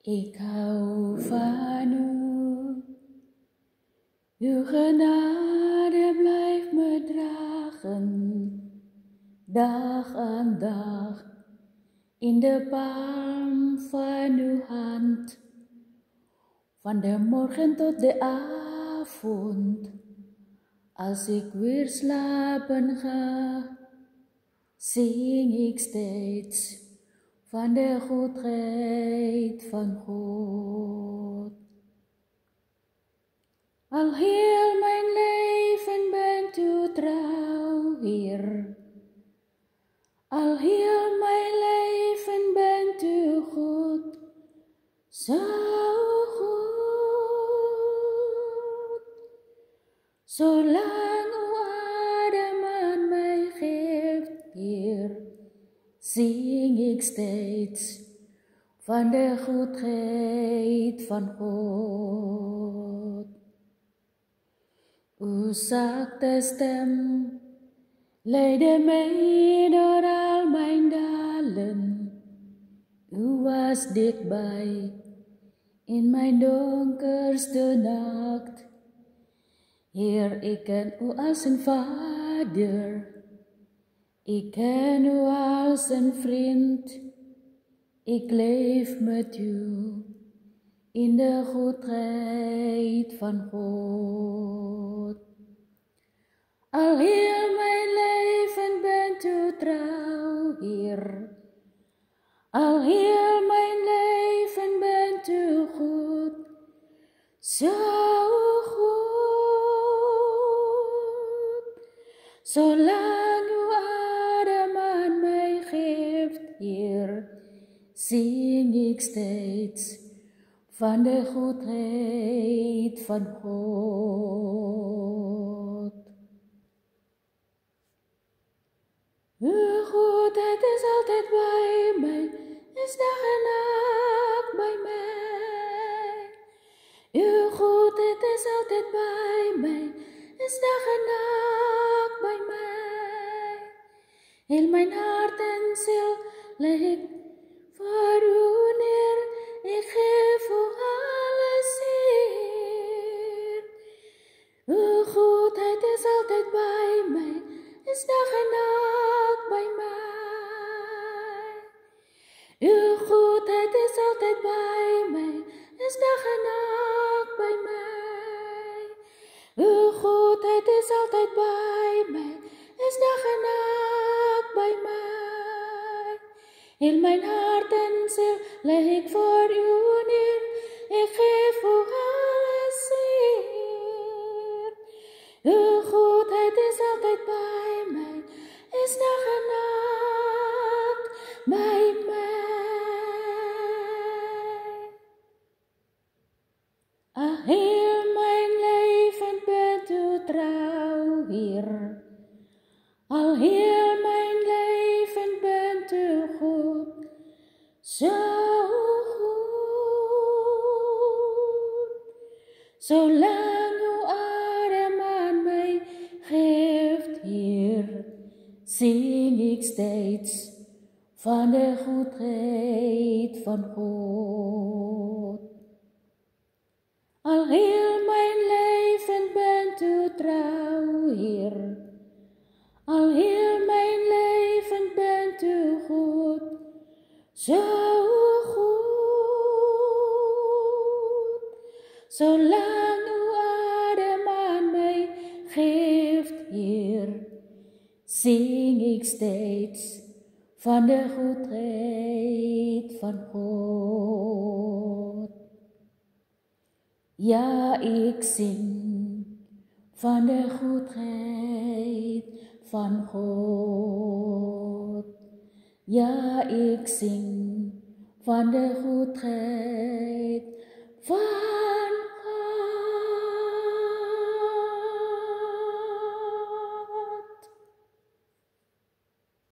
Ik hou van u, uw genade blijft me dragen, dag aan dag, in de palm van uw hand. Van de morgen tot de avond, als ik weer slapen ga, zing ik steeds van de goedheid van God. Al heel mijn leven bent u trouw, Heer. Al heel mijn leven bent u goed, zo goed. Zolang uw adem aan mij geeft, Heer, zing ik steeds van de goedheid van God. Uw zachte stem leidde mij door al mijn dalen. U was dichtbij in mijn donkerste nacht. Heer, ik ken u als een vader. Ik ken u als een vriend. Ik leef met u in de goedheid van God. Al heel mijn leven bent u trouw, Heer. Al heel mijn leven bent u goed, zo goed. Zolang uw adem aan mij geeft, Heer, zing ik steeds van de goedheid van God. Uw goedheid is altijd bij mij, is dag en nacht bij mij. Uw goedheid is altijd bij mij, is dag en nacht bij mij. Heel mijn hart en ziel leg ik voor u neer, ik geef u alles, Heer. Uw goedheid is altijd bij mij, is dag en nacht bij mij. Uw goedheid is altijd bij mij, is dag en nacht bij mij. Uw goedheid is altijd bij mij, is dag en nacht bij mij. Heel mijn hart en ziel leg ik voor u neer, ik geef u alles, Heer. Uw goedheid is altijd bij mij, is dag en nacht bij mij. Al heel mijn leven bent u trouw, Heer. Al heel mijn leven bent u goed, zo goed. Zolang uw adem aan mij geeft, Heer, zing ik steeds van de goedheid van God. Al heel mijn leven bent u trouw, Heer. Al heel mijn leven bent u goed, zo goed. Zolang uw adem aan mij geeft, Heer, zing ik steeds van de goedheid van God. Ja, ik zing van de goedheid van God. Ja, ik zing van de goedheid van